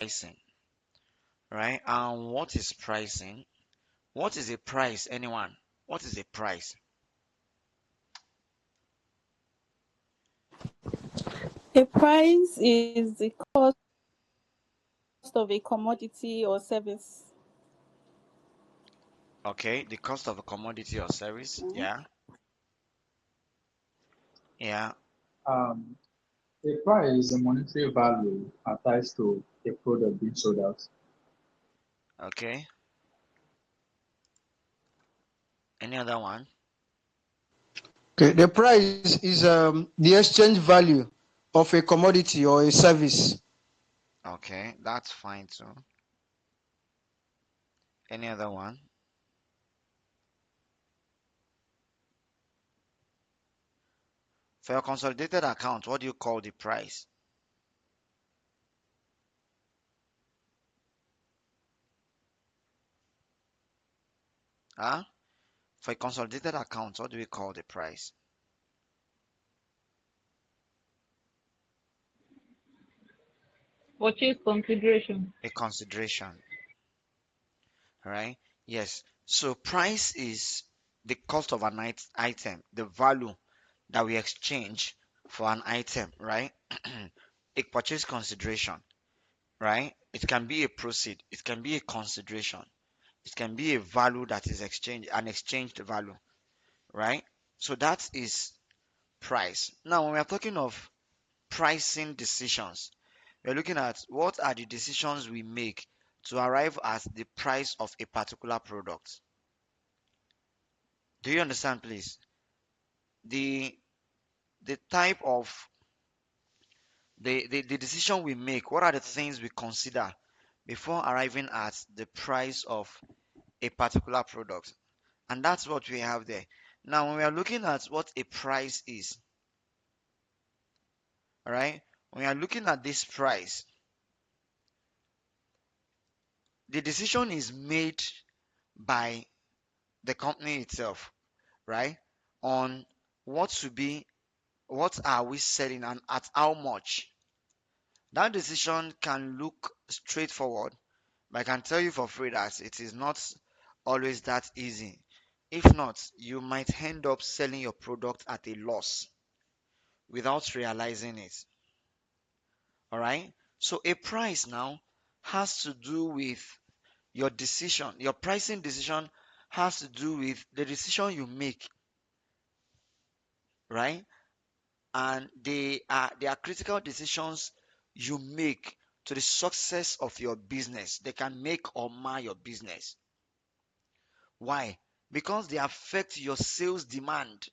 pricing, right? And what is pricing? What is a price? Anyone? What is a price? A price is the cost of a commodity or service. Okay, the cost of a commodity or service. Mhm. Yeah, yeah. Um, a price is a monetary value attached to a product being sold out. Okay. Any other one? Okay, the price is the exchange value of a commodity or a service. Okay, that's fine too. Any other one? For your consolidated account, what do you call the price? Huh? For a consolidated account, what do we call the price? Purchase consideration. A consideration. All right. Yes. So price is the cost of an item, the value that we exchange for an item, right? A purchase consideration, right? It can be a proceed, it can be a consideration, it can be a value that is exchanged, an exchanged value, right? So that is price. Now, when we are talking of pricing decisions, we're looking at what are the decisions we make to arrive at the price of a particular product. Do you understand, please? The the type of the decision we make, what are the things we consider before arriving at the price of a particular product? And that's what we have there. Now, when we are looking at what a price is, all right, when we are looking at this price, the decision is made by the company itself, right? On what to be, what are we selling and at how much. That decision can look straightforward, but I can tell you for free that it is not always that easy. If not, you might end up selling your product at a loss without realizing it. All right. So a price now has to do with your decision. Your pricing decision has to do with the decision you make, right? And they are critical decisions you make to the success of your business. They can make or mar your business. Why? Because they affect your sales demand.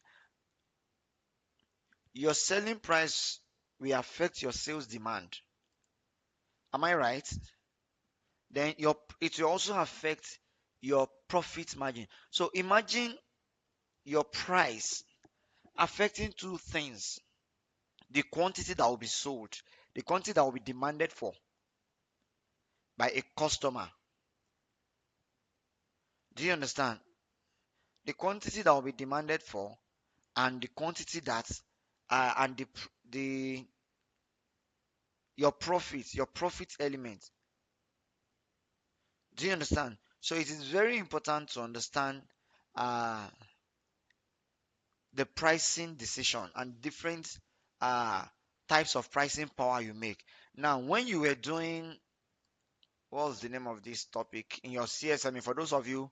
Your selling price will affect your sales demand. Am I right? Then it will also affect your profit margin. So imagine your price affecting two things: the quantity that will be sold, the quantity that will be demanded for by a customer. Do you understand? The quantity that will be demanded for, and the quantity that and the your profit element. Do you understand? So it is very important to understand uh, the pricing decision and different uh, types of pricing power you make. Now, when you were doing, what was the name of this topic in your CSME? For those of you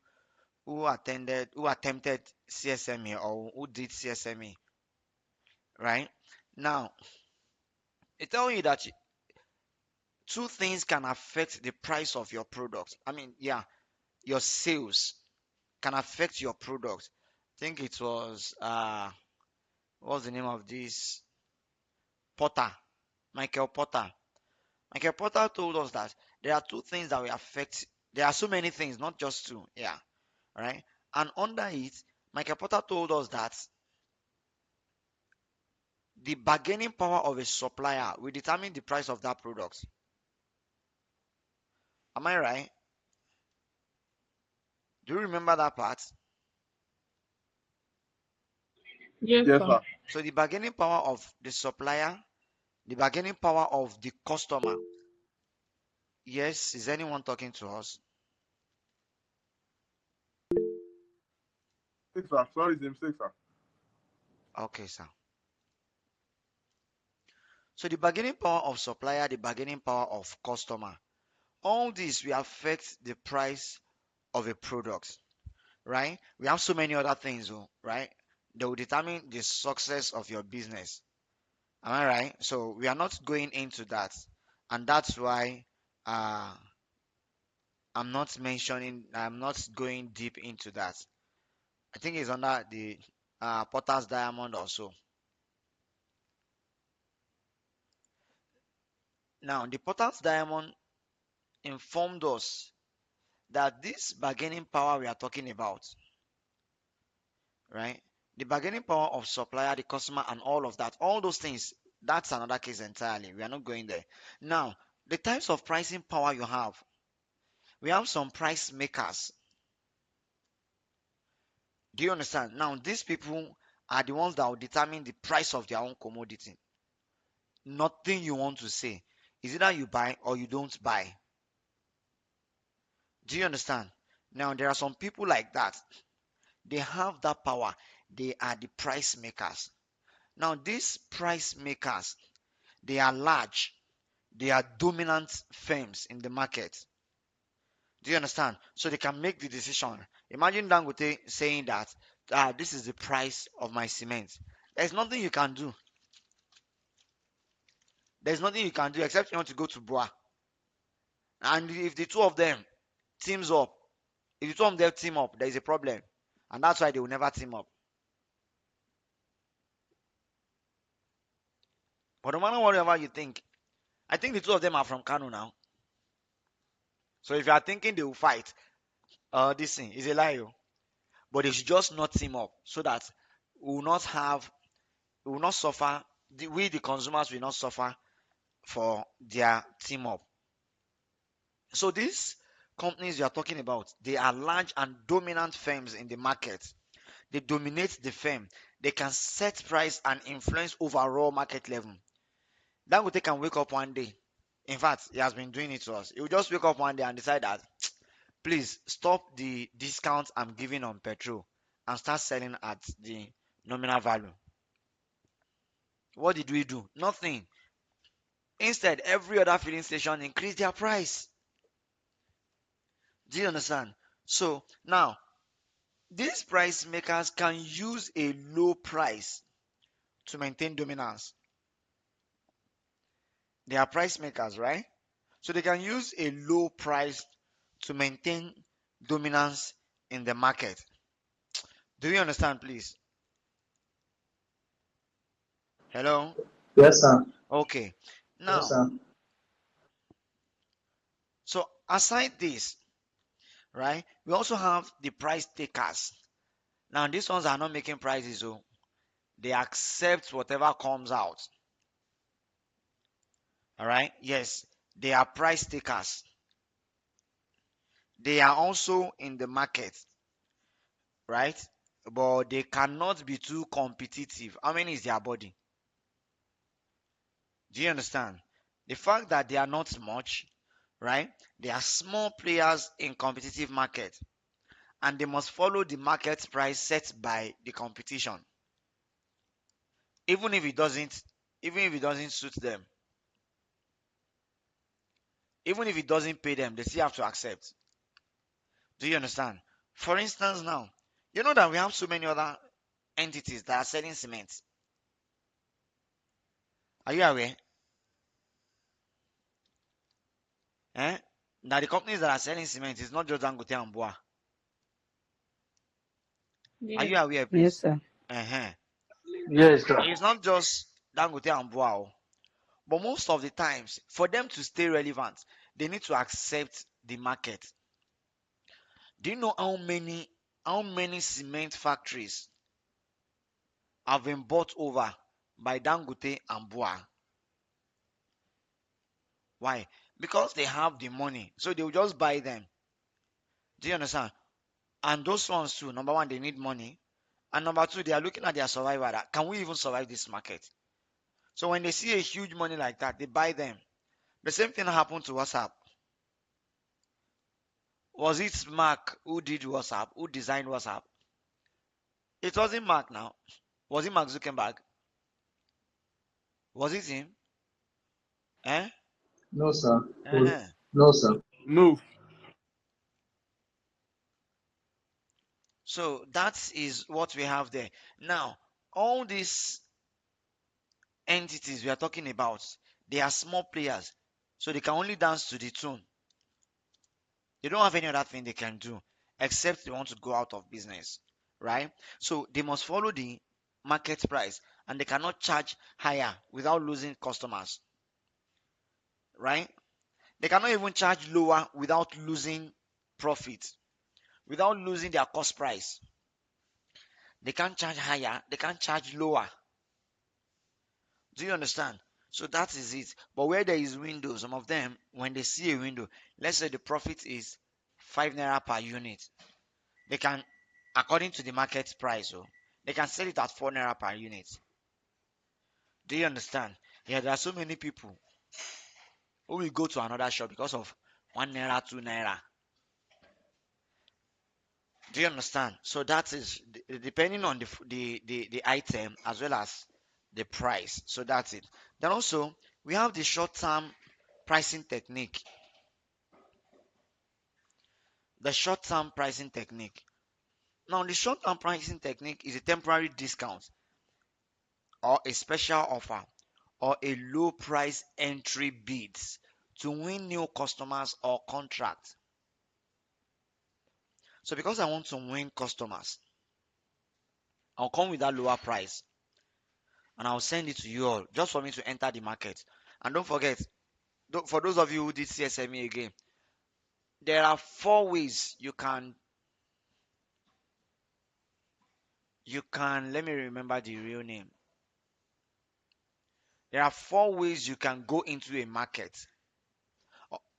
who attempted CSME or who did CSME, right? Now, it tells you that two things can affect the price of your product. I mean, yeah, your sales can affect your product. I think it was what's the name of this Porter, Michael Porter. Michael Porter told us that there are two things that will affect. There are so many things, not just two. Yeah, right. And under it, Michael Porter told us that the bargaining power of a supplier will determine the price of that product. Am I right? Do you remember that part? Yes, Yes, sir. sir. So the bargaining power of the supplier, the bargaining power of the customer, Yes, is anyone talking to us? Six, sir. Sorry, it's him, six, sir. Okay, sir. So the bargaining power of supplier, the bargaining power of customer, all this will affect the price of a product, right? We have so many other things, oh, right? They will determine the success of your business. Am I right? So we are not going into that, and that's why uh, I'm not going deep into that. I think it's under the Potter's Diamond also. Now, the Potter's Diamond informed us that this bargaining power we are talking about, right? The bargaining power of supplier, the customer, and all of that, all those things, that's another case entirely. We are not going there. Now, the types of pricing power you have, we have some price makers. Do you understand? Now, these people are the ones that will determine the price of their own commodity. Nothing you want to say. Is either you buy or you don't buy. Do you understand? Now, there are some people like that. They have that power. They are the price makers. Now, these price makers, they are large. They are dominant firms in the market. Do you understand? So they can make the decision. Imagine Dangote saying that this is the price of my cement. There's nothing you can do. There's nothing you can do except you want to go to Boa. And if the two of them teams up, if the two of them team up, there is a problem. And that's why they will never team up. But no matter whatever you think, I think the two of them are from Kano now. So if you are thinking they will fight, this thing is a lie. Oh. But they should just not team up so that we will not suffer. We the consumers will not suffer for their team up. So these companies you are talking about, they are large and dominant firms in the market. They dominate the firm. They can set price and influence overall market level. Dangote can wake up one day. In fact, he has been doing it to us. He will just wake up one day and decide that, please stop the discount I'm giving on petrol and start selling at the nominal value. What did we do? Nothing. Instead, every other filling station increased their price. Do you understand? So now, these price makers can use a low price to maintain dominance. They are price makers, right? So they can use a low price to maintain dominance in the market. Do you understand, please? Hello? Yes, sir. Okay. Yes, Now, sir. so aside this, right, we also have the price takers. Now, these ones are not making prices, so they accept whatever comes out. All right? Yes, they are price takers. They are also in the market, right? But they cannot be too competitive. How many is their body? Do you understand? The fact that they are not much, right? They are small players in competitive market and they must follow the market price set by the competition. Even if it doesn't even if it doesn't suit them, even if it doesn't pay them, they still have to accept. Do you understand? For instance, now, you know that we have so many other entities that are selling cement. Are you aware? Eh? Now the companies that are selling cement is not just Dangote and Boa. Are Yes. you aware, Yes, please? sir. Uh-huh. Yes, sir. It's not just Dangote and Boa, oh. But most of the times, for them to stay relevant, they need to accept the market. Do you know how many cement factories have been bought over by Dangote and Boa? Why? Because they have the money, so they will just buy them. Do you understand? And those ones too, number one, they need money, and number two, they are looking at their survival. That, can we even survive this market? So when they see a huge money like that, they buy them. The same thing happened to WhatsApp. Was it Mark who did WhatsApp? Who designed WhatsApp? It wasn't Mark now. Was it Mark Zuckerberg? Was it him? Eh? No, sir. Uh-huh. No, sir. No. So that is what we have there. Now, all these entities we are talking about, they are small players. So they can only dance to the tune. They don't have any other thing they can do except they want to go out of business. Right? So they must follow the market price and they cannot charge higher without losing customers. Right? They cannot even charge lower without losing profit, without losing their cost price. They can't charge higher, they can't charge lower. Do you understand? So that is it. But where there is window, some of them, when they see a window, let's say the profit is 5 naira per unit, they can, according to the market price, oh, they can sell it at 4 naira per unit. Do you understand? Yeah, there are so many people who will go to another shop because of 1 naira, 2 naira. Do you understand? So that is depending on the item as well as the price. So that's it. Then also we have the short-term pricing technique. The short-term pricing technique. Now the short-term pricing technique is a temporary discount or a special offer or a low price entry bids to win new customers or contracts. So because I want to win customers, I'll come with that lower price and I'll send it to you all just for me to enter the market. And don't forget, for those of you who did CSME again, there are four ways you can let me remember the real name. There are four ways you can go into a market.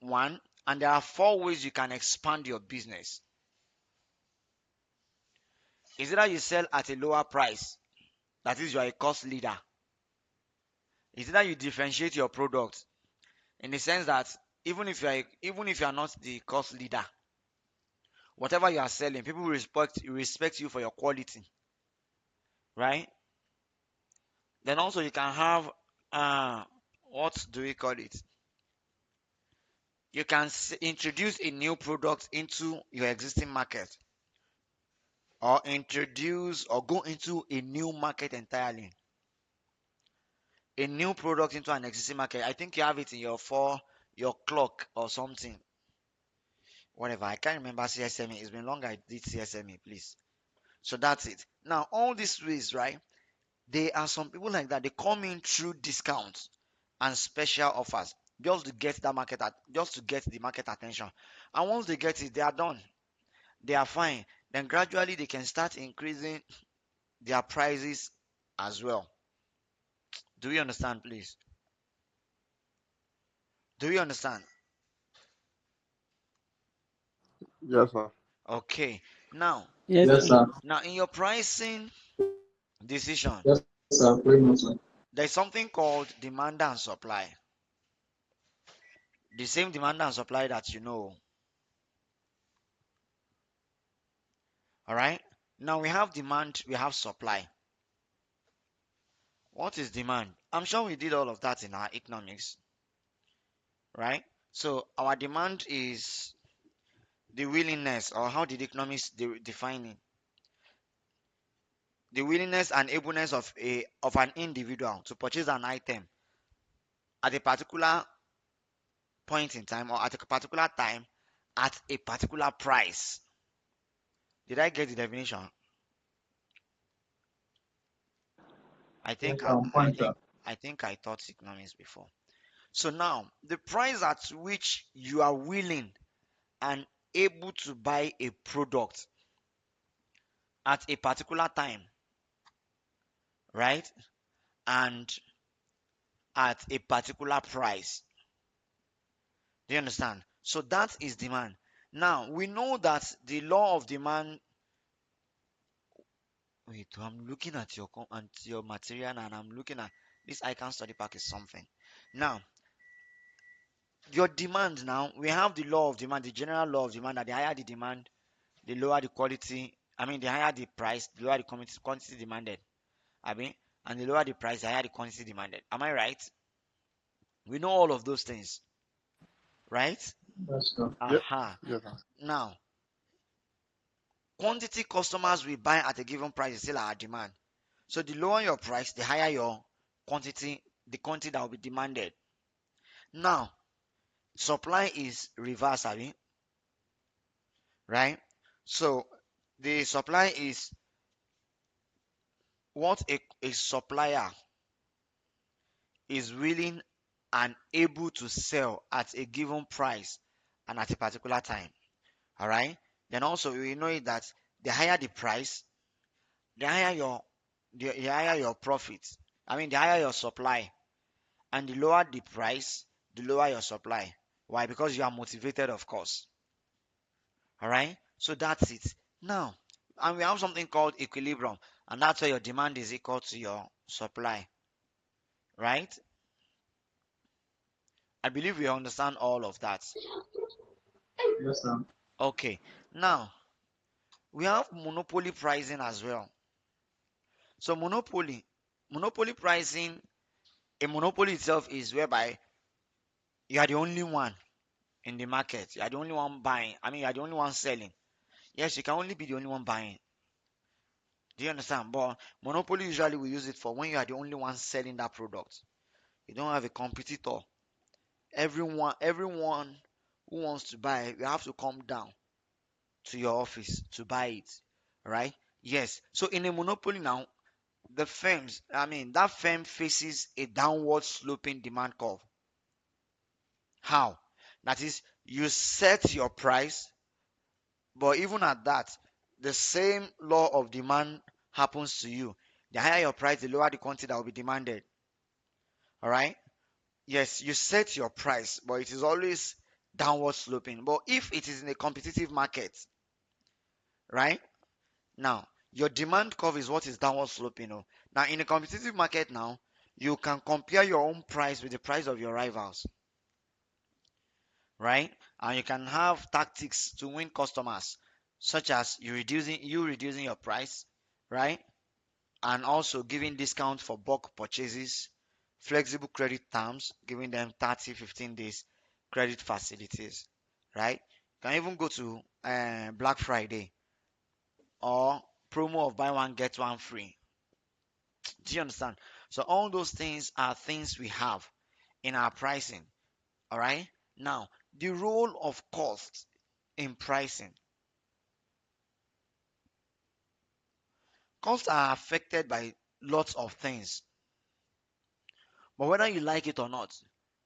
One, and there are four ways you can expand your business. Is either you sell at a lower price, that is you are a cost leader. Is either you differentiate your product in the sense that even if you are not the cost leader, whatever you are selling, people respect you for your quality, right? Then also you can have what do we call it? You can introduce a new product into your existing market, or introduce or go into a new market entirely. A new product into an existing market. I think you have it in your clock or something. Whatever. I can't remember CSME. It's been long I did CSME, please. So that's it. Now, all these ways, right? There are some people like that. They come in through discounts and special offers just to get just to get the market attention. And once they get it, they are done. They are fine. Then gradually they can start increasing their prices as well. Do you understand, please? Do you understand? Yes, sir. Okay. Now, Yes, Yes, sir. sir. in your pricing decision, Yes, sir. Very much, sir. there's something called demand and supply. The same demand and supply that you know. All right. Now we have demand, we have supply. What is demand? I'm sure we did all of that in our economics, right? So our demand is the willingness, or how did economics define it? The willingness and ableness of an individual to purchase an item at a particular point in time or at a particular time at a particular price. Did I get the definition? I Yes, think sir. I, On I point, sir. think I think I taught economics before. So now the price at which you are willing and able to buy a product at a particular time, right? And at a particular price. Do you understand? So that is demand. Now we know that the law of demand. Wait, I'm looking at your material and I'm looking at this icon study pack is something. Now your demand now, we have the law of demand, the general law of demand, that the higher the demand, the lower the quality. I mean, the higher the price, the lower the quantity demanded. I mean, and the lower the price, the higher the quantity demanded. Am I right? We know all of those things, right? That's true. Yep. Aha. Yes, sir. Now, quantity customers will buy at a given price is still our demand. So the lower your price, the higher your quantity, the quantity that will be demanded. Now, supply is reverse, right? So the supply is what a supplier is willing and able to sell at a given price and at a particular time. All right. Then also we know it that the higher the price, the higher your the higher your profit. I mean the higher your supply, and the lower the price, the lower your supply. Why? Because you are motivated, of course. All right. So that's it. Now, and we have something called equilibrium, and that's where your demand is equal to your supply. Right? I believe we understand all of that. Yes, sir. Okay. Now, we have monopoly pricing as well. So monopoly pricing, a monopoly itself is whereby you are the only one in the market. You are the only one buying. I mean, you are the only one selling. Yes, you can only be the only one buying. Do you understand? But monopoly usually we use it for when you are the only one selling that product. You don't have a competitor. Everyone who wants to buy, you have to come down to your office to buy it. Right? Yes. So in a monopoly now, the firms, I mean, that firm faces a downward sloping demand curve. How? That is, you set your price, but even at that, the same law of demand happens to you. The higher your price, the lower the quantity that will be demanded. All right? Yes, you set your price, but it is always downward sloping. But if it is in a competitive market, right? Now, your demand curve is what is downward sloping. Oh. Now, in a competitive market now, you can compare your own price with the price of your rivals, right? And you can have tactics to win customers, such as you reducing your price, right? And also giving discount for bulk purchases, flexible credit terms, giving them 30, 15 days credit facilities, right? You can even go to Black Friday or promo of buy one get one free. Do you understand? So all those things are things we have in our pricing. All right. Now, the role of cost in pricing. Costs are affected by lots of things, but whether you like it or not,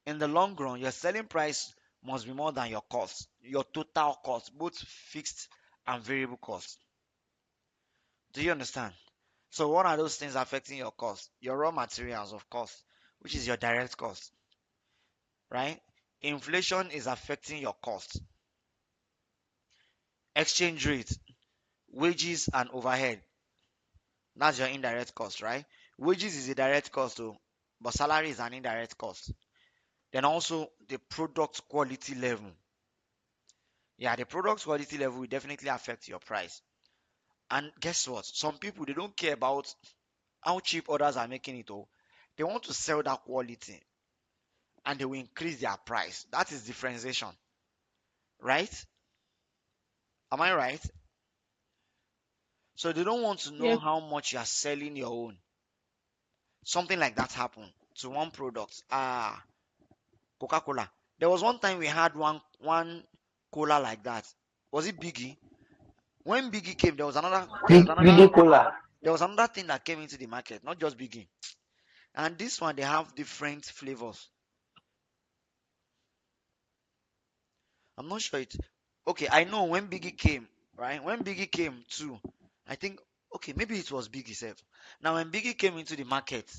in the long run, your selling price must be more than your cost, your total cost, both fixed and variable costs. Do you understand? So, what are those things affecting your cost? Your raw materials, of course, which is your direct cost, right? Inflation is affecting your cost. Exchange rate, wages, and overhead. That's your indirect cost, right? Wages is a direct cost, too, but salary is an indirect cost. Then also the product quality level. Yeah, the product quality level will definitely affect your price. And guess what? Some people they don't care about how cheap others are making it. Oh, they want to sell that quality and they will increase their price. That is differentiation, right? Am I right? So they don't want to know Yes. how much you are selling your own. Something like that happened to one product. Coca-Cola. There was one time we had one cola like that. Was it Biggie? When Biggie came, there was another there was another Ridiculous. there was another thing that came into the market, not just Biggie. And this one they have different flavors. I'm not sure it. Okay, I know when Biggie came, right? When Biggie came too, I think okay, maybe it was Biggie self. Now when Biggie came into the market,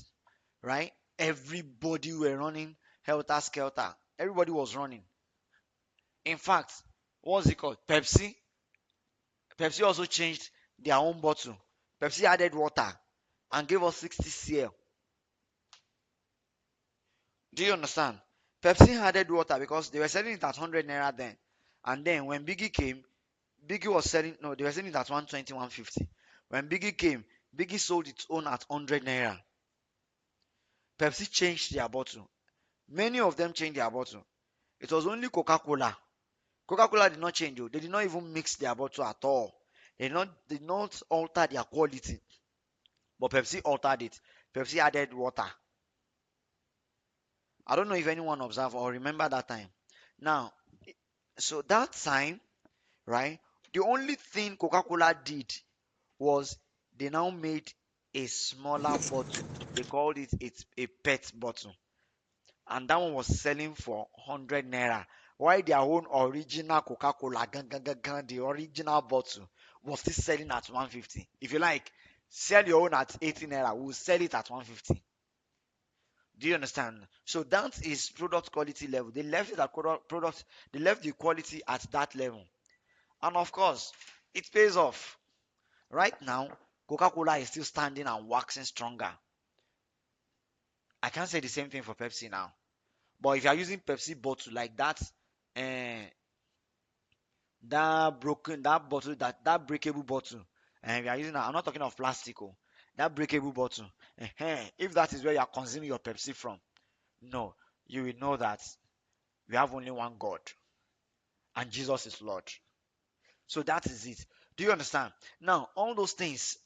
right? Everybody were running helter skelter. Everybody was running. In fact, what's it called? Pepsi. Pepsi also changed their own bottle. Pepsi added water and gave us 60 cl. Do you understand? Pepsi added water because they were selling it at 100 naira then. And then when Biggie came, Biggie was selling, no, they were selling it at 120, 150. When Biggie came, Biggie sold its own at 100 naira. Pepsi changed their bottle. Many of them changed their bottle. It was only Coca-Cola. Coca-Cola did not change. They did not even mix their bottle at all. They did not alter their quality. But Pepsi altered it. Pepsi added water. I don't know if anyone observed or remember that time. Now, so that time, right? The only thing Coca-Cola did was they now made a smaller bottle. They called it a pet bottle. And that one was selling for 100 naira. While their own original Coca-Cola, the original bottle, was still selling at 150. If you like, sell your own at 80 naira. We'll sell it at 150. Do you understand? So that is product quality level. They left it at product. They left the quality at that level, and of course, it pays off. Right now, Coca-Cola is still standing and waxing stronger. I can't say the same thing for Pepsi now. But if you are using Pepsi bottle like that, uh, that bottle, that breakable bottle, and we are using, I'm not talking of plastic, oh, that breakable bottle. If that is where you are consuming your Pepsi from, no, you will know that we have only one God, and Jesus is Lord. So that is it. Do you understand? Now, all those things,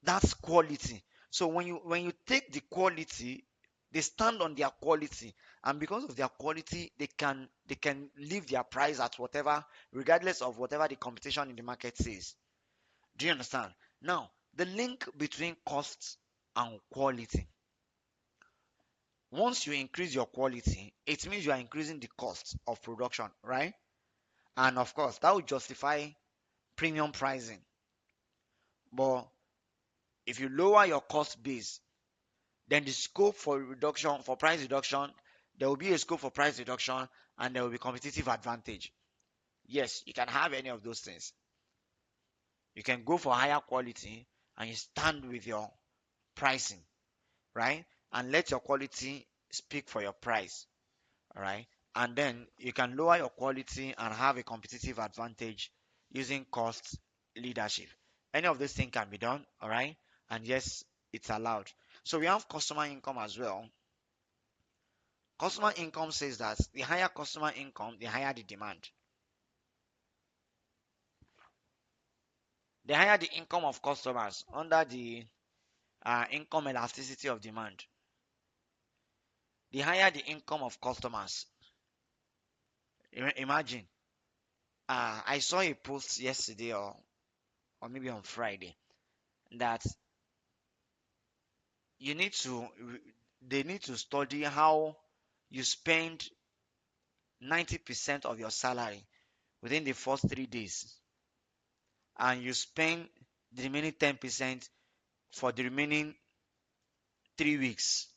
that's quality. So when you take the quality, they stand on their quality, and because of their quality, they can leave their price at whatever, regardless of whatever the competition in the market says. Do you understand? Now, the link between costs and quality. Once you increase your quality, it means you are increasing the cost of production, right? And of course, that would justify premium pricing. But if you lower your cost base, then the scope for reduction, for price reduction, there will be a scope for price reduction, and there will be competitive advantage. Yes, you can have any of those things. You can go for higher quality and you stand with your pricing, right? And let your quality speak for your price, all right? And then you can lower your quality and have a competitive advantage using cost leadership. Any of these things can be done, all right? And yes, it's allowed. So we have customer income as well. Customer income says that the higher customer income, the higher the demand. The higher the income of customers under the income elasticity of demand, the higher the income of customers. Imagine, I saw a post yesterday or maybe on Friday that you need to, they need to study how you spend 90% of your salary within the first 3 days, and you spend the remaining 10% for the remaining 3 weeks.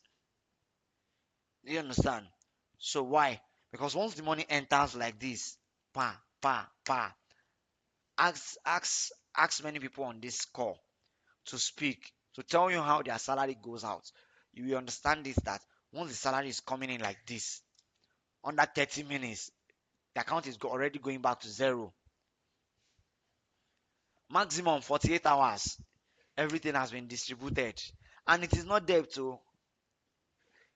Do you understand? So why? Because once the money enters like this, pa pa pa, ask many people on this call to speak, to tell you how their salary goes out. You will understand this, that once the salary is coming in like this, under 30 minutes, the account is already going back to zero. Maximum 48 hours, everything has been distributed. And it is not debt to,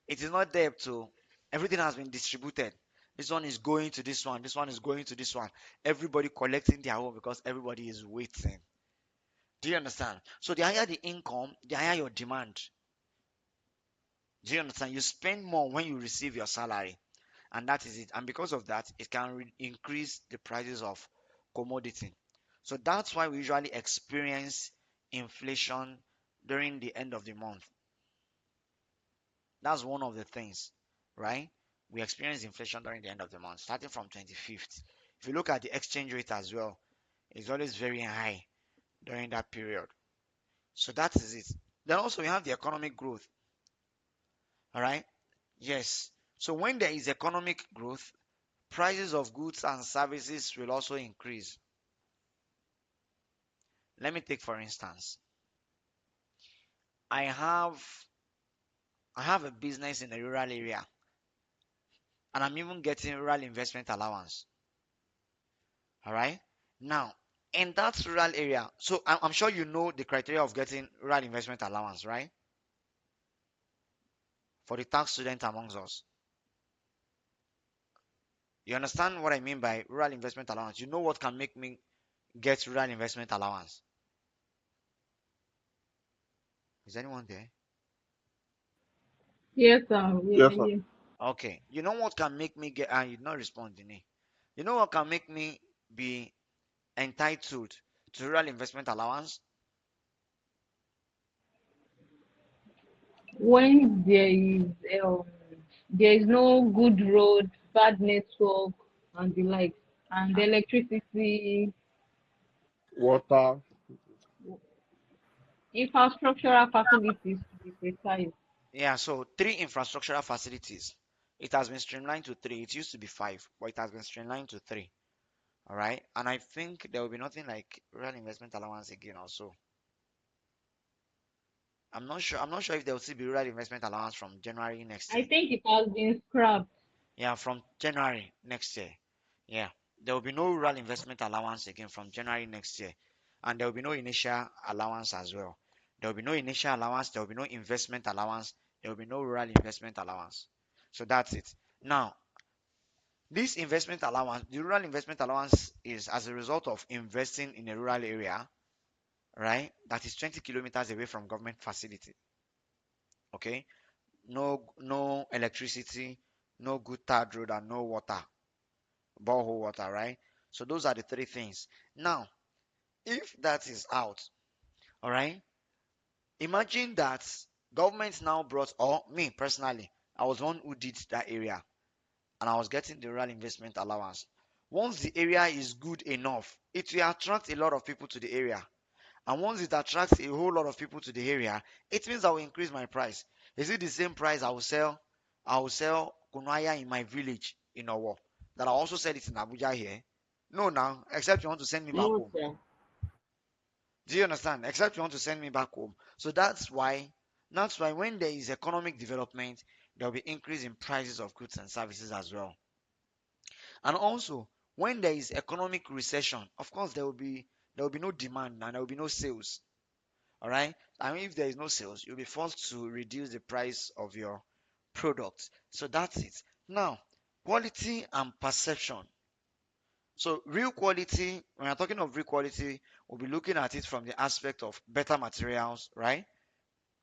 it is not debt to, everything has been distributed. This one is going to this one, this one is going to this one. Everybody collecting their own because everybody is waiting. Do you understand? So the higher the income, the higher your demand. Do you understand? You spend more when you receive your salary, and that is it. And because of that, it can increase the prices of commodity. So that's why we usually experience inflation during the end of the month. That's one of the things, right? We experience inflation during the end of the month, starting from 25th. If you look at the exchange rate as well, it's always very high during that period. So that is it. Then also we have the economic growth. All right. Yes. So when there is economic growth, prices of goods and services will also increase. Let me take for instance, I have I have a business in a rural area, and I'm even getting rural investment allowance. All right. Now, in that rural area, so I'm sure you know the criteria of getting rural investment allowance, right? For the tax student amongst us. You understand what I mean by rural investment allowance? You know what can make me get rural investment allowance? Is anyone there? Yes, Yes, sir. yeah. Okay. You know what can make me get, and you not responding. You know what can make me be entitled to rural investment allowance? When there is no good road, bad network, and the like, and Uh, electricity, Water. infrastructural facilities to be precise. Yeah, so three infrastructural facilities. It has been streamlined to three. It used to be five, but it has been streamlined to three. All right. And I think there will be nothing like rural investment allowance again also. I'm not sure. I'm not sure if there will still be rural investment allowance from January next I year. think it has been scrapped. Yeah, from January next year. Yeah. There will be no rural investment allowance again from January next year. And there will be no initial allowance as well. There will be no initial allowance. There will be no investment allowance. There will be no rural investment allowance. So that's it. Now, this investment allowance, the rural investment allowance is as a result of investing in a rural area, right? That is 20 kilometers away from government facility. Okay. No electricity, no good tarred road, and no water, borehole water, right? So those are the three things. Now, if that is out, all right, imagine that government now brought, or me personally, I was one who did that area and I was getting the rural investment allowance. Once the area is good enough, it will attract a lot of people to the area. And once it attracts a whole lot of people to the area, it means I will increase my price. Is it the same price I will sell kunaya in my village in Owo that I also sell it in Abuja here? No, now, except you want to send me back No, home. sir. Do you understand? Except you want to send me back home. So that's why when there is economic development, there will be increase in prices of goods and services as well. And also, when there is economic recession, of course there will be no demand and there will be no sales. All right. And if there is no sales, you'll be forced to reduce the price of your product. So that's it. Now, quality and perception. So real quality, when you're talking of real quality, we'll be looking at it from the aspect of better materials, right?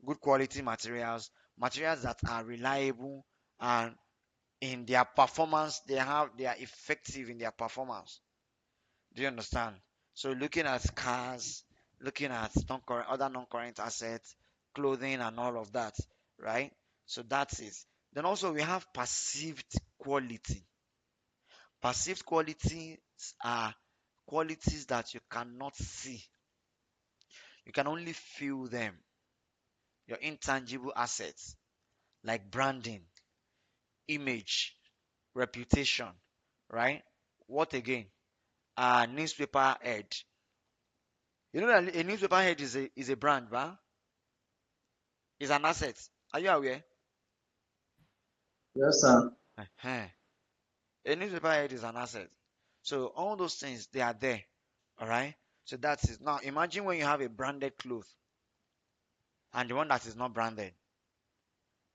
Good quality materials, materials that are reliable and in their performance, they are effective in their performance. Do you understand? So looking at cars, looking at non-current, other non-current assets, clothing and all of that, right? So that's it. Then also we have perceived quality. Perceived qualities are qualities that you cannot see. You can only feel them. Your intangible assets like branding, image, reputation, right? What again? Newspaper head. You know that a newspaper head is a brand, right? Is an asset. Are you aware? Yes, sir. uh A newspaper head is an asset. So all those things they are there. All right. So that's it. Now imagine when you have a branded cloth and the one that is not branded.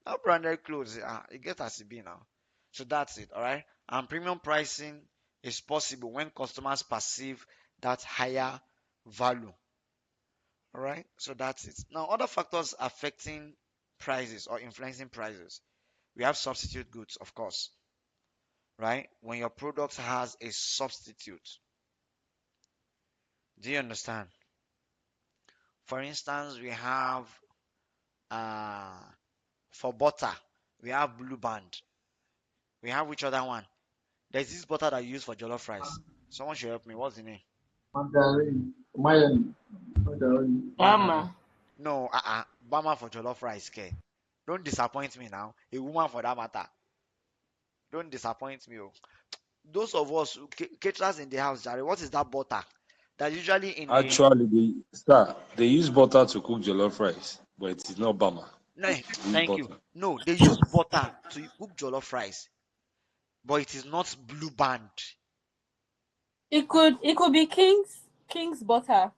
Not branded clothes, it gets as it be now. So that's it. All right. And premium pricing is possible when customers perceive that higher value. All right. So that's it. Now other factors affecting prices or influencing prices. We have substitute goods, of course, right? When your product has a substitute. Do you understand? For instance, we have uh for butter, we have blue band. We have which other one? There's this butter that you use for jollof rice. Someone should help me. What's the name? Mandarin, Mayan, Mandarin, Mama. No, Bama for jollof rice, care. Don't disappoint me now. A woman for that matter. Don't disappoint me. Oh. Those of us caterers in the house, Jerry, what is that butter? That usually in a Actually, they use butter to cook jollof rice, but it is not Bama. no, They use thank you. butter. No, they use butter to cook jollof rice. but it is not Blue Band. It could be King's butter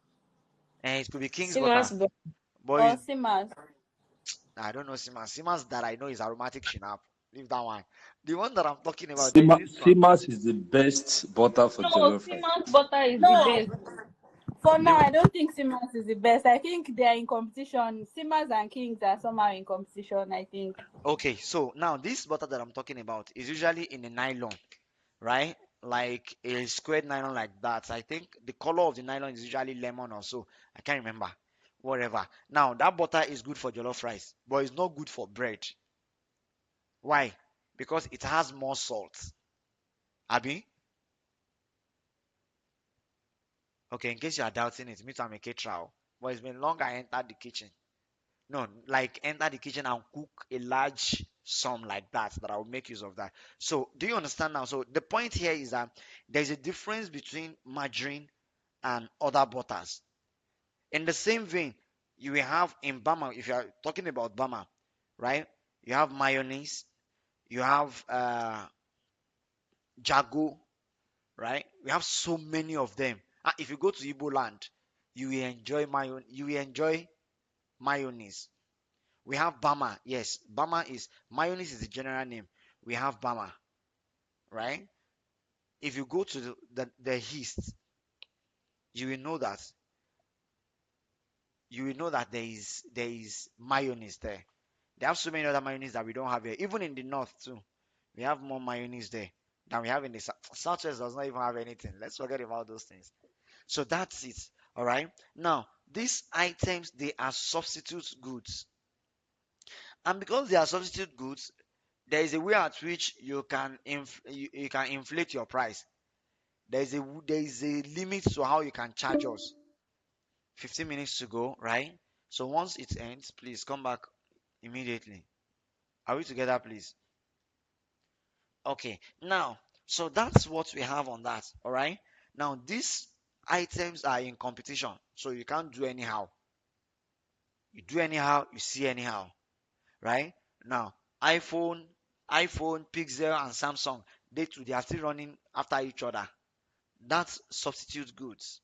And it could be King's Simas Butter, but but or Simmers. I don't know Simas. Simas that I know is aromatic shinap. Leave that one. The one that I'm talking about, there is this one. Simas is the best butter for no, jollof rice. Simas butter is the No, best. for now The, I don't think Simmers is the best. I think they are in competition. Simmers and Kings are somehow in competition, I think. okay, so now this butter that I'm talking about is usually in a nylon, right? Like a squared nylon like that. I think the color of the nylon is usually lemon or so. I can't remember. Whatever. Now that butter is good for jollof rice, but it's not good for bread. Why? Because it has more salt. Abi? Okay, in case you are doubting it, me too, I'm a caterer. But it's been long I entered the kitchen. No, like enter the kitchen and cook a large sum like that I will make use of that. So do you understand now? So the point here is that there's a difference between margarine and other butters. In the same vein, you will have in Bama, if you are talking about Bama, right? You have mayonnaise, you have Jago, right? We have so many of them. If you go to Igbo land, you will enjoy mayonnaise. We have Bama. Yes, Bama is mayonnaise is the general name. We have Bama, right? If you go to the east, you will know that there is mayonnaise there. They have so many other mayonnaise that we don't have here. Even in the north too, we have more mayonnaise there than we have in the south. Southwest does not even have anything. Let's forget about those things. So that's it. All right. Now these items they are substitute goods, and because they are substitute goods, there is a way at which you can inflate your price. There is a limit to how you can charge us. 15 minutes to go, right? So once it ends, please come back immediately. Are we together, please? Okay. Now, so that's what we have on that. All right. Now these items are in competition, so you can't do anyhow. You do anyhow, you see anyhow, right? Now, iPhone, Pixel, and Samsung, they are still running after each other. That's substitute goods.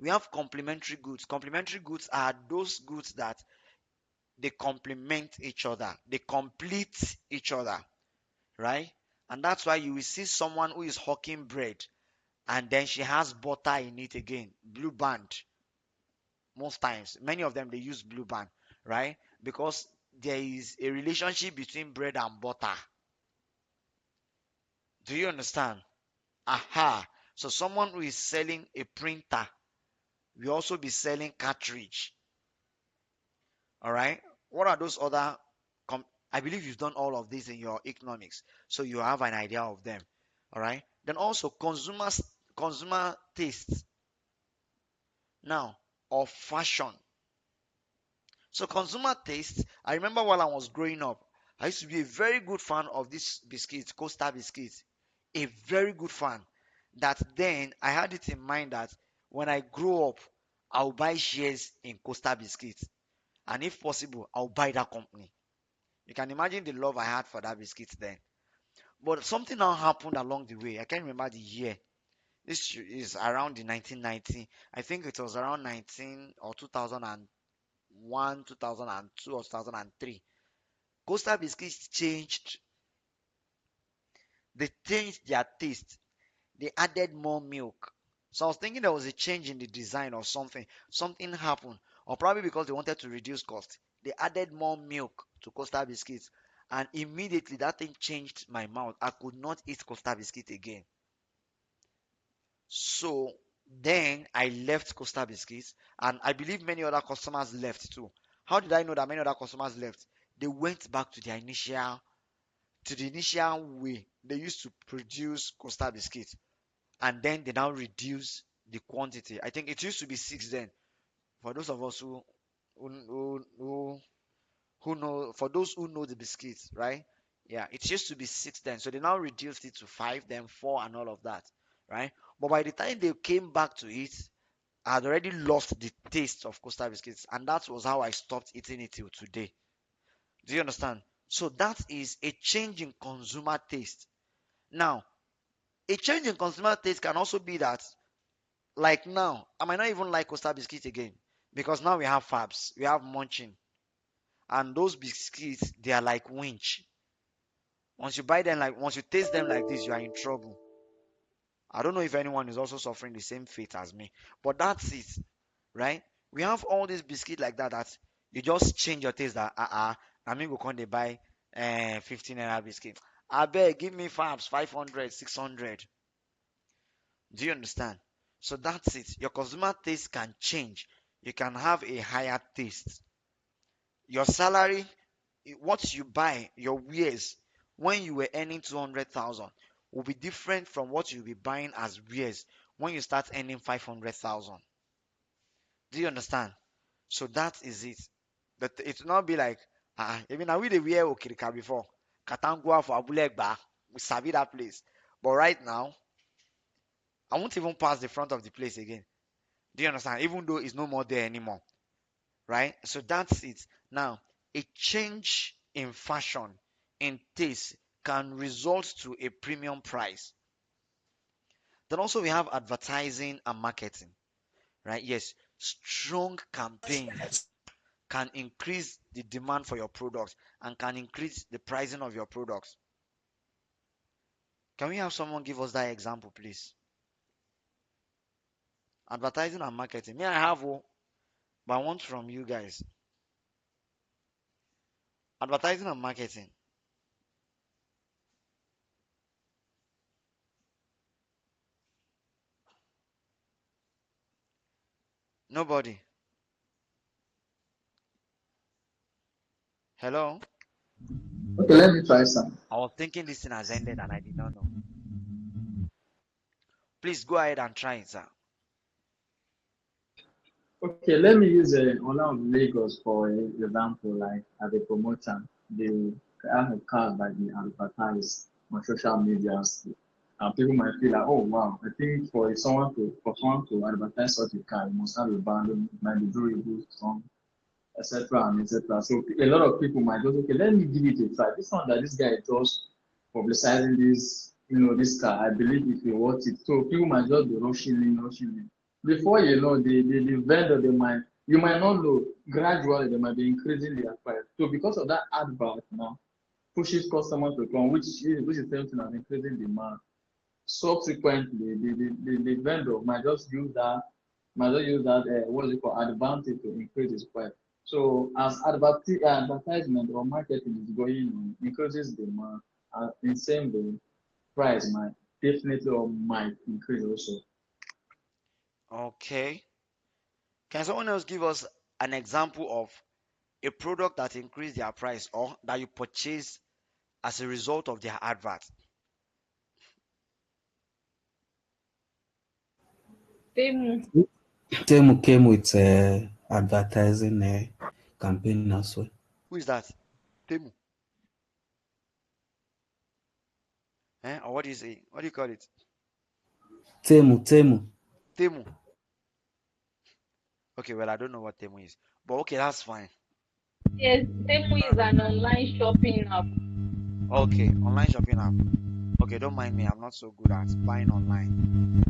We have complementary goods. Complementary goods are those goods that they complement each other, they complete each other, right? And that's why you will see someone who is hawking bread and then she has butter in it again, blue band. Most times, many of them they use blue band, right? Because there is a relationship between bread and butter. Do you understand? Aha. So someone who is selling a printer will also be selling cartridge. All right. What are those other? I believe you've done all of this in your economics, so you have an idea of them. All right. Then also consumer tastes now or fashion. So consumer taste. I remember while I was growing up, I used to be a very good fan of this biscuit, Costa biscuit. A very good fan. That then I had it in mind that when I grow up, I'll buy shares in Costa biscuits, and if possible, I'll buy that company. You can imagine the love I had for that biscuit then. But something now happened along the way. I can't remember the year. This is around the 1990. I think it was around 19 or 2001, 2002 or 2003. Coastal biscuits changed. They changed their taste. They added more milk. So I was thinking there was a change in the design or something. Something happened. Or probably because they wanted to reduce cost. They added more milk to Coastal biscuits. And immediately that thing changed my mouth. I could not eat Coastal biscuit again. So then I left Coastal biscuits. And I believe many other customers left too. How did I know that many other customers left? They went back to the initial way they used to produce Coastal biscuits, and then they now reduce the quantity. I think it used to be six then. For those of us who, who, who, who know, for those who know the biscuits, right? Yeah, it used to be six then. So they now reduced it to five, then four, and all of that, right? But by the time they came back to it, I had already lost the taste of Coastal biscuits, and that was how I stopped eating it till today. Do you understand? So that is a change in consumer taste. Now, a change in consumer taste can also be that, like now, I might not even like Costa biscuit again because now we have Fabs, we have Munching, and those biscuits they are like winch. Once you buy them, like once you taste them like this, you are in trouble. I don't know if anyone is also suffering the same fate as me, but that's it, right? We have all these biscuits like that you just change your taste that I mean go come they buy 15 naira biscuit. I beg give me Fabs 500, 600. Do you understand? So that's it. Your consumer taste can change. You can have a higher taste. Your salary, what you buy, your wares, when you were earning 200,000 will be different from what you'll be buying as wares when you start earning 500,000. Do you understand? So that is it. That it will not be like, even now we dey wear Okirika before. Katangua for Abulegba. We sabi that place. But right now, I won't even pass the front of the place again. Do you understand? Even though it's no more there anymore. Right? So that's it. Now, a change in fashion, in taste, can result to a premium price. Then also we have advertising and marketing. Right? Yes, strong campaigns can increase the demand for your products and can increase the pricing of your products. Can we have someone give us that example, please? Advertising and marketing. Me, I have one, but I want from you guys. Advertising and marketing. Nobody. Hello? Okay, let me try some. I was thinking this thing has ended and I did not know. Please go ahead and try it, sir. Okay, let me use Ola of Lagos for example, like as a promoter, they have a car that they advertise on social media, and people might feel like, oh wow, I think for someone to advertise such a car, you must have a band, it might be durable, strong, etc. and etc. So a lot of people might just, okay, let me give it a try. This one that this guy just publicizing this, this car, I believe it will worth it. So people might just be rushing in. Before you know, the vendor, you might not know, gradually they might be increasing their price. So because of that advert now, pushes customers to come, which is same thing as increasing demand. Subsequently, the vendor might just use that what's it called, advantage to increase its price. So as advertisement or marketing is going on, increases demand, in same way, price might definitely or might increase also. Okay. Can someone else give us an example of a product that increased their price or that you purchased as a result of their advert? Temu. Temu came with advertising campaign as well. Who is that? Temu. Or what do you say? What do you call it? Temu. Temu. Okay, well, I don't know what Temu is. But okay, that's fine. Yes, Temu is an online shopping app. Okay, online shopping app. Okay, don't mind me. I'm not so good at buying online.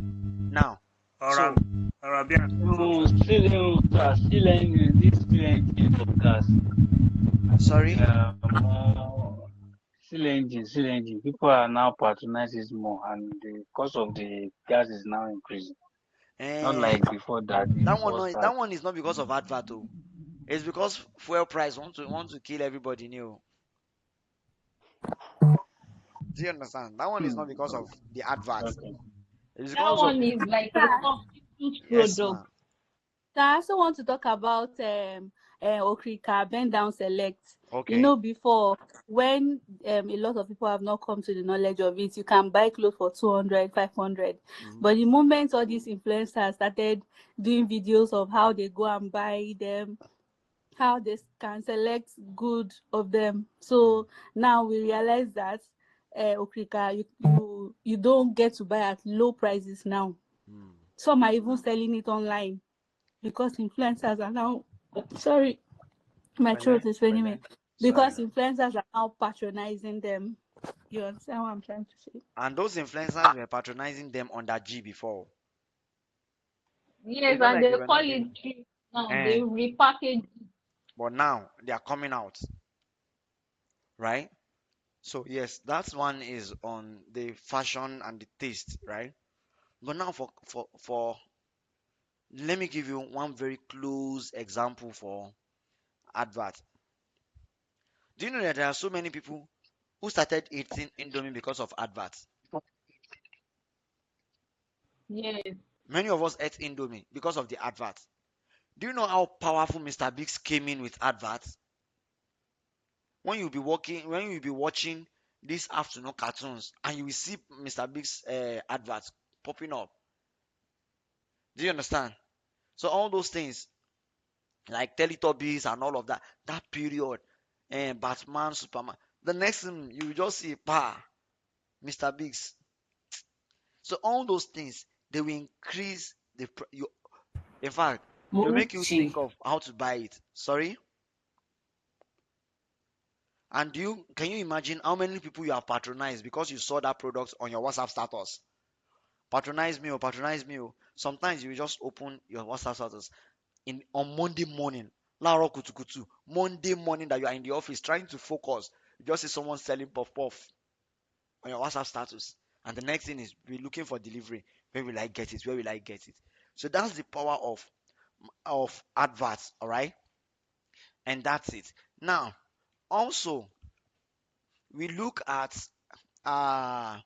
Now, so Arabian. No, still ending this still engine podcast. sorry. More still engine. People are now patronizing it more, and the cost of the gas is now increasing. Not Eh, like before that it was bad. that one is not because of advert. Oh. It's because fuel price want to kill everybody new. Do you understand? That one is not because of the advert. Okay. It's That because of one the is like a Yeah. substitute yes, product. ma'am. So I also want to talk about Okrika bend down select. Okay. Before when a lot of people have not come to the knowledge of it, you can buy clothes for 200, 500. Mhm. But the moment all these influencers started doing videos of how they go and buy them, how they can select good of them. So now we realize that Okrika, you don't get to buy at low prices now. Mm. Some are even selling it online because influencers are now sorry, my Pele, throat is paining me. pele. Sorry Because now. influencers are now patronizing them. You understand what I'm trying to say? And those influencers were patronizing them under G before. Yes, It's not and like they they were call not it doing drip now. it. They repackage it. But now they are coming out, right? So yes, that one is on the fashion and the taste, right? But now for let me give you one very close example for advert. Do you know that there are so many people who started eating Indomie because of adverts? Yes. Many of us ate Indomie because of the adverts. Do you know how powerful Mr. Biggs came in with adverts? When you'll be watching these afternoon cartoons and you will see Mr. Biggs adverts popping up. Do you understand? So all those things like Teletubbies and all of that, that period, Batman, Superman. The next thing you will just see, Mr. Biggs. So all those things they will increase you. In fact, they'll make you think Mochi. of how to buy it. Sorry. And can you imagine how many people you have patronized because you saw that product on your WhatsApp status? Patronize me or patronize me. Sometimes you will just open your WhatsApp status on Monday morning. Laro kutu kutu. Monday morning that you are in the office trying to focus. You just see someone selling puff puff on your WhatsApp status. And the next thing is be looking for delivery. Where will I get it? Where will I get it? So that's the power of adverts, all right? And that's it. Now, also we look at uh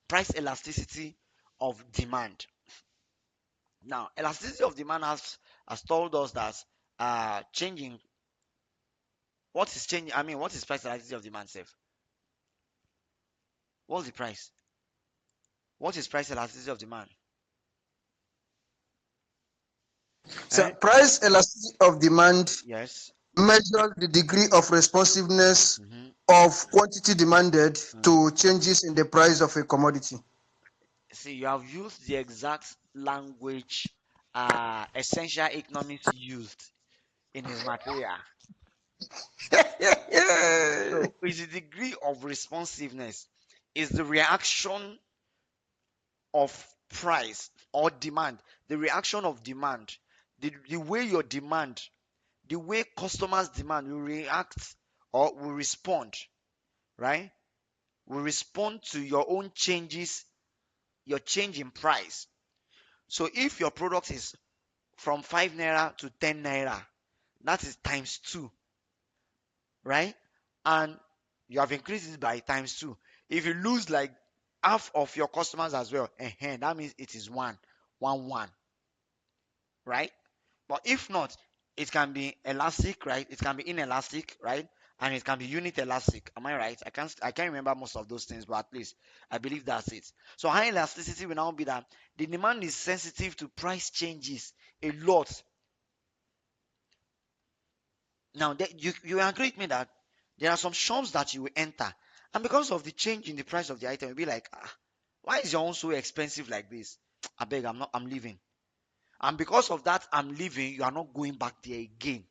price elasticity of demand. Now, elasticity of demand has told us that changing what is changing. I mean, what is price elasticity of demand, safe? What's the price? What is price elasticity of demand? So Eh? price elasticity of demand Yes. measures the degree of responsiveness Mm-hmm. of quantity demanded Mm-hmm. to changes in the price of a commodity. See, you have used the exact language essential economics used in his material. So, is the degree of responsiveness is the reaction of price or demand, the reaction of demand, the way your demand, the way customers demand will react or will respond, right? Will respond to your own changes, your change in price. So if your product is from 5 naira to 10 naira, that is times 2, right? And you have increased it by times 2. If you lose like half of your customers as well, that means it is 1, right? But if not, it can be elastic, right? It can be inelastic, right? And it can be unit elastic. Am I right? I can't remember most of those things, but at least I believe that's it. So high elasticity will now be that the demand is sensitive to price changes a lot. Now you agree with me that there are some shops that you will enter, and because of the change in the price of the item, you'll be like, why is your own so expensive like this? I beg, I'm leaving. And because of that, I'm leaving, you are not going back there again.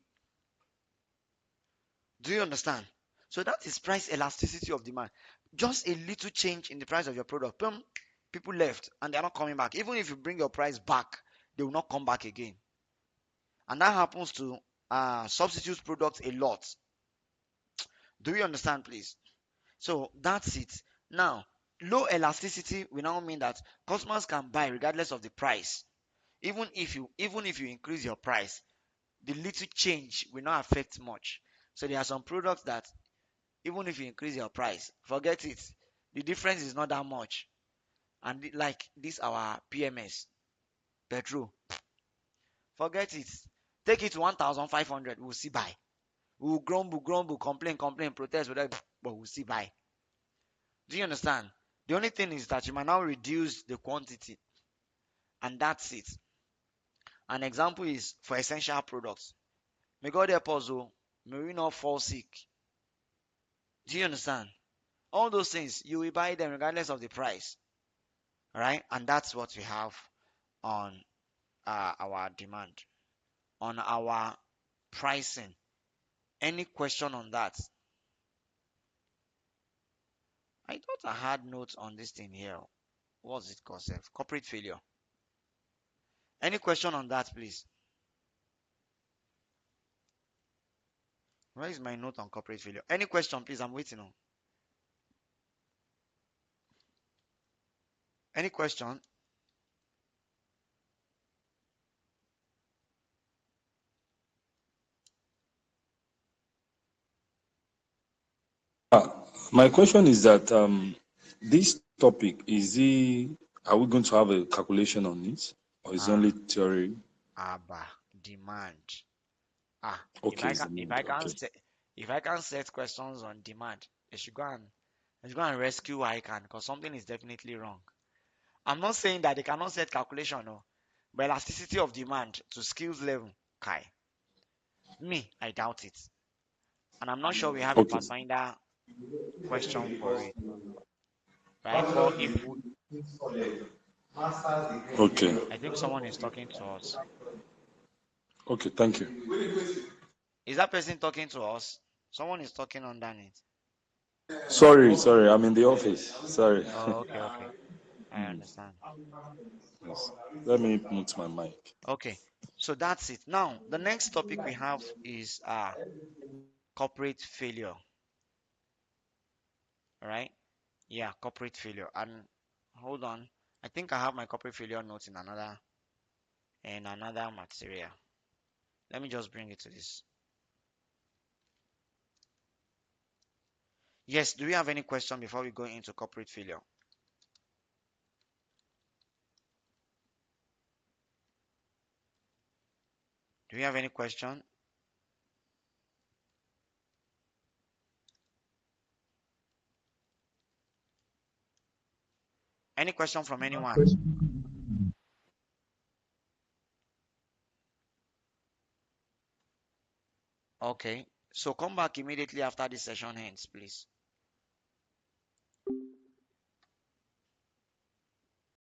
Do you understand? So that is price elasticity of demand. Just a little change in the price of your product. Boom, people left and they're not coming back. Even if you bring your price back, they will not come back again. And that happens to substitute products a lot. Do you understand, please? So that's it. Now, low elasticity will now mean that customers can buy regardless of the price. Even if you increase your price, the little change will not affect much. So there are some products that even if you increase your price, forget it. The difference is not that much. And like this our PMS petrol, forget it. Take it to 1,500, we'll see buy. We'll grumble, complain, protest, whatever, but we'll see buy. Do you understand? The only thing is that you might now reduce the quantity, and that's it. An example is for essential products. May God help us, oh, may we not fall sick. Do you understand? All those things, you will buy them regardless of the price. Right? And that's what we have on our demand, on our pricing. Any question on that? I thought I had notes on this thing here. What's it called? Corporate failure. Any question on that, please? Where is my note on corporate failure? Any question, please? I'm waiting on. Any question? My question is that this topic is it? Are we going to have a calculation on it, or is it Ah, only theory? ABBA, demand. Ah, if Okay, I it's can, the if mood. I can Okay. set, if I can set questions on demand, they should go and rescue what I can, because something is definitely wrong. I'm not saying that they cannot set calculation, no, but elasticity of demand to skills level, Kai. Me, I doubt it, and I'm not sure we have a Okay. Pathfinder question for it, right? But if we, Okay. I think someone is talking to us. Okay. Thank you. Is that person talking to us? Someone is talking underneath. Sorry. I'm in the office. Sorry. Oh, okay, okay. I understand. Yes. Let me mute my mic. Okay, so that's it. Now, the next topic we have is corporate failure. All right? Yeah, corporate failure. And hold on, I think I have my corporate failure notes in another material. Let me just bring it to this. Yes, do we have any question before we go into corporate failure? Do we have any question? Any question from anyone? Okay, so come back immediately after this session ends, please.